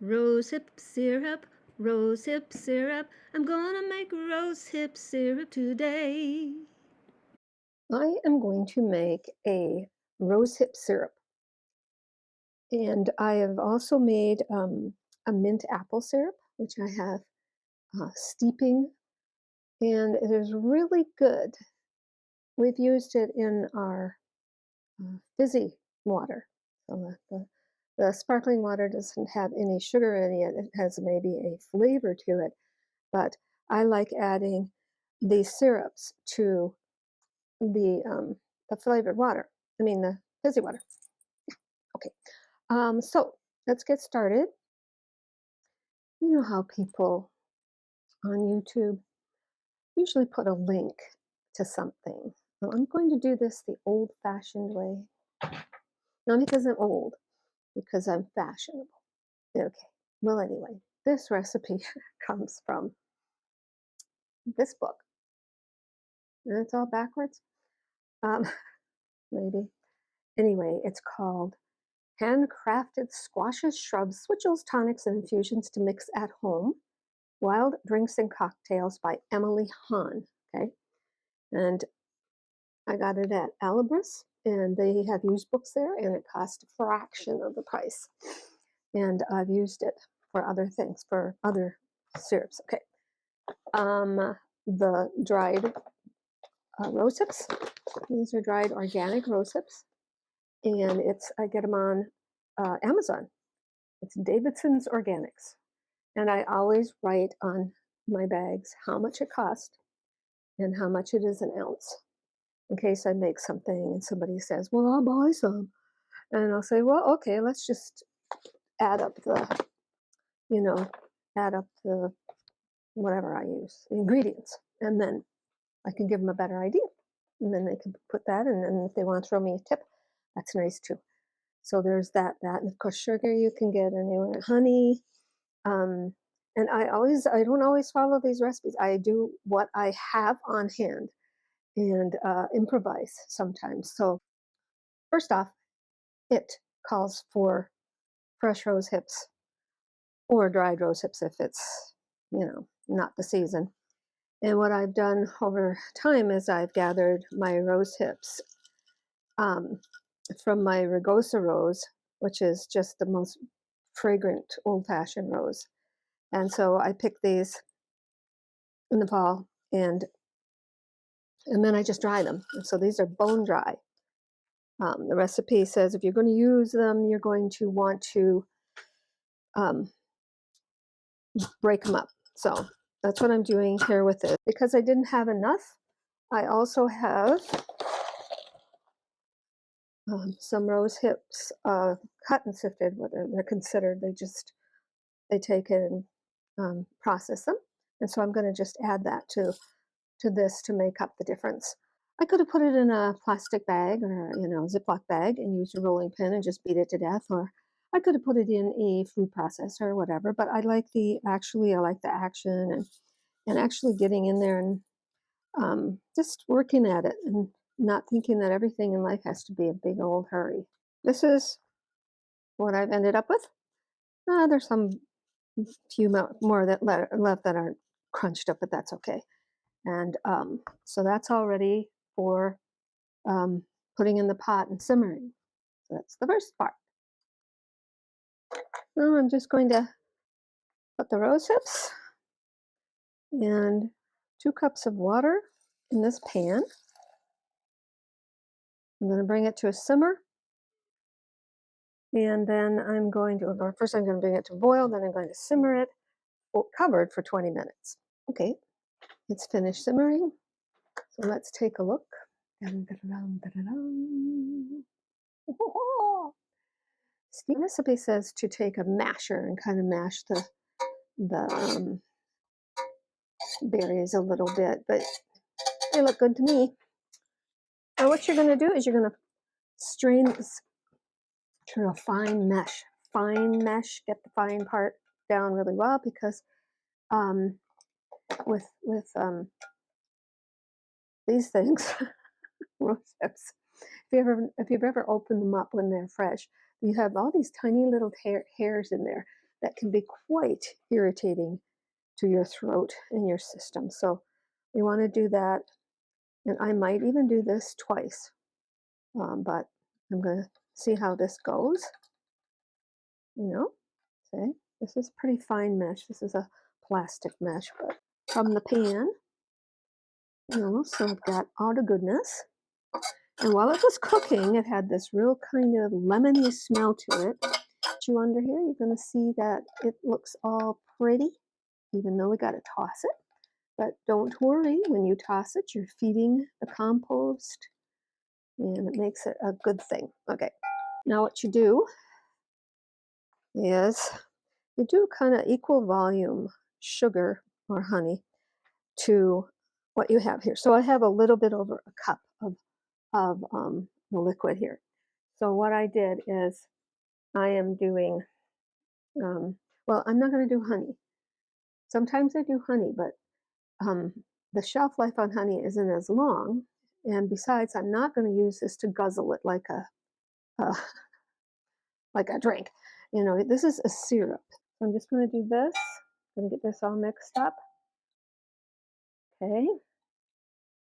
Rosehip syrup, rosehip syrup. I'm gonna make rosehip syrup today. I am going to make a rosehip syrup. And I have also made a mint apple syrup, which I have steeping, and it is really good. We've used it in our fizzy water. So the sparkling water doesn't have any sugar in it. It has maybe a flavor to it, but I like adding these syrups to the flavored water. I mean the fizzy water. Okay, so let's get started. You know how people on YouTube usually put a link to something. Well, I'm going to do this the old fashioned way. Not because I'm old, because I'm fashionable. Okay. Well, anyway, this recipe comes from this book. And it's all backwards. Um, maybe. Anyway, it's called Handcrafted Squashes, Shrubs, Switchels, Tonics, and Infusions to Mix at Home. Wild Drinks and Cocktails by Emily Hahn. Okay. And I got it at Alibris, and they have used books there, and it cost a fraction of the price. And I've used it for other things, for other syrups. Okay. The dried rose hips. These are dried organic rose hips, and I get them on Amazon. It's Davidson's Organics, and I always write on my bags how much it cost and how much it is an ounce, in case I make something and somebody says, "Well, I'll buy some," and I'll say, "Well, okay, let's just add up the, you know, add up the whatever I use, the ingredients, and then I can give them a better idea, and then they can put that, and then if they want to throw me a tip, that's nice too." So there's that, and of course sugar you can get anywhere, honey. Um, and I don't always follow these recipes. I do what I have on hand and improvise sometimes. So first off, it calls for fresh rose hips or dried rose hips if it's, not the season. And what I've done over time is I've gathered my rose hips um, from my Rugosa rose, which is just the most fragrant old fashioned rose. And so I pick these in the fall and then I just dry them. And so these are bone dry. The recipe says if you're going to use them, you're going to want to um, break them up. So that's what I'm doing here with it. Because I didn't have enough, I also have some rose hips cut and sifted, what they're considered. They take it and process them. And so I'm going to just add that to this to make up the difference. I could have put it in a plastic bag or Ziploc bag and used a rolling pin and just beat it to death, or I could have put it in a food processor or whatever. But I like the action and actually getting in there and just working at it and not thinking that everything in life has to be a big old hurry. This is what I've ended up with. There's some few more that left that aren't crunched up, but that's okay. And so that's all ready for putting in the pot and simmering. So that's the first part. Now I'm just going to put the rose hips and 2 cups of water in this pan. I'm going to bring it to a simmer. And then first I'm going to bring it to boil, then I'm going to simmer it covered for 20 minutes. Okay, it's finished simmering. So let's take a look. The recipe says to take a masher and kind of mash the berries a little bit, but they look good to me. Now what you're going to do is you're going to strain this to a fine mesh, get the fine part down really well, because with these things, rose hips, if you've ever opened them up when they're fresh, you have all these tiny little hairs in there. that can be quite irritating to your throat and your system. So we want to do that. And I might even do this twice, but I'm going to see how this goes. See, this is pretty fine mesh. This is a plastic mesh, but from the pan, so I've got all the goodness. And while it was cooking, it had this real kind of lemony smell to it. You under here, you're going to see that it looks all pretty, even though we got to toss it. But don't worry, when you toss it, you're feeding the compost, and it makes it a good thing. Okay, now what you do is you do kind of equal volume sugar or honey to what you have here. So I have a little bit over a cup of the liquid here. So what I did is I am doing, well, I'm not going to do honey. Sometimes I do honey, but the shelf life on honey isn't as long. And besides, I'm not going to use this to guzzle it like a like a drink. This is a syrup. So I'm just going to do this. I'm going to get this all mixed up. Okay.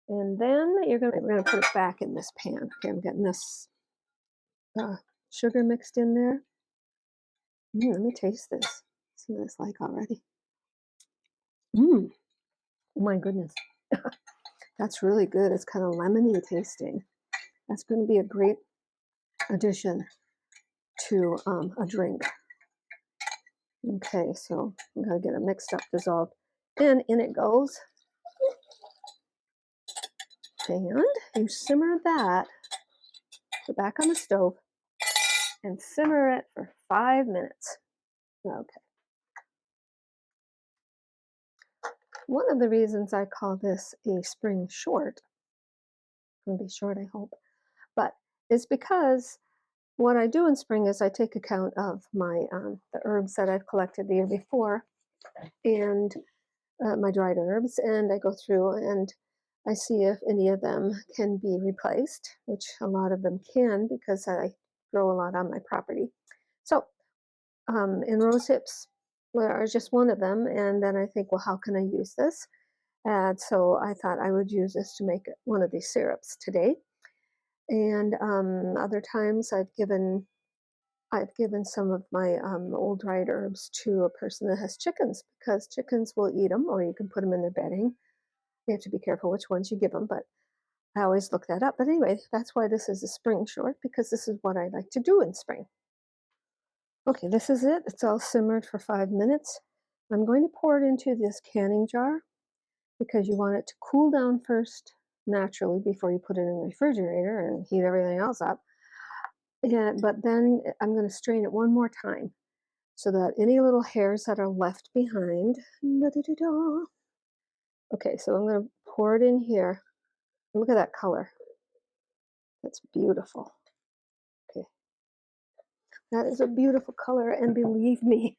And then we're going to put it back in this pan. Okay, I'm getting this sugar mixed in there. Let me taste this. See what it's like already. Oh my goodness. That's really good. It's kind of lemony tasting. That's going to be a great addition to a drink. Okay, so I'm going to get it mixed up, dissolved. And in it goes. And you simmer that, put back on the stove, and simmer it for 5 minutes. Okay. One of the reasons I call this a spring short, it'll be short, I hope, but it's because what I do in spring is I take account of my the herbs that I've collected the year before, and my dried herbs, and I go through and I see if any of them can be replaced, which a lot of them can because I grow a lot on my property. So, and rose hips are just one of them. And then I think, well, how can I use this? And so I thought I would use this to make one of these syrups today. And other times I've given some of my old dried herbs to a person that has chickens because chickens will eat them, or you can put them in their bedding. You have to be careful which ones you give them, but I always look that up. But anyway, that's why this is a spring short, because this is what I like to do in spring. Okay, this is it. It's all simmered for 5 minutes. I'm going to pour it into this canning jar because you want it to cool down first naturally before you put it in the refrigerator and heat everything else up. But then I'm going to strain it one more time so that any little hairs that are left behind. Okay, so I'm going to pour it in here. Look at that color. That's beautiful. Okay. That is a beautiful color, and believe me,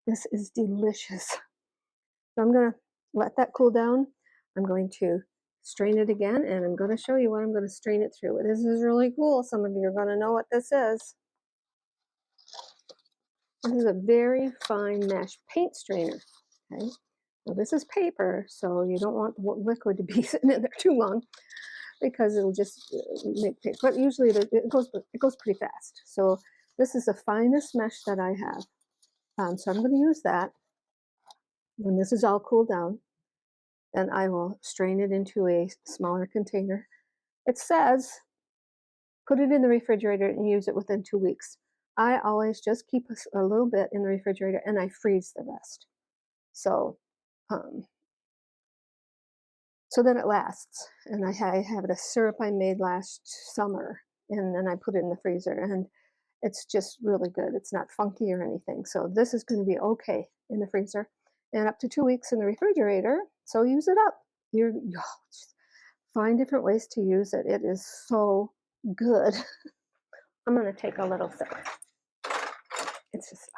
this is delicious. So I'm going to let that cool down. I'm going to strain it again, and I'm going to show you what I'm going to strain it through. This is really cool. Some of you are going to know what this is. This is a very fine mesh paint strainer. Okay. Now this is paper, so you don't want the liquid to be sitting in there too long because it'll just make paper. But usually it goes pretty fast. So this is the finest mesh that I have. So I'm going to use that. When this is all cooled down, then I will strain it into a smaller container. It says put it in the refrigerator and use it within 2 weeks. I always just keep a little bit in the refrigerator and I freeze the rest. So then it lasts. And I have a syrup I made last summer, and then I put it in the freezer, and it's just really good. It's not funky or anything. So this is going to be okay in the freezer and up to 2 weeks in the refrigerator. So use it up. Just find different ways to use it. It is so good. I'm going to take a little sip. It's just,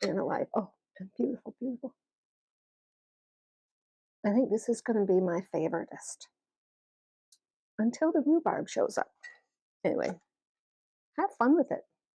man alive. Oh, beautiful, beautiful. I think this is going to be my favoriteest until the rhubarb shows up. Anyway, have fun with it.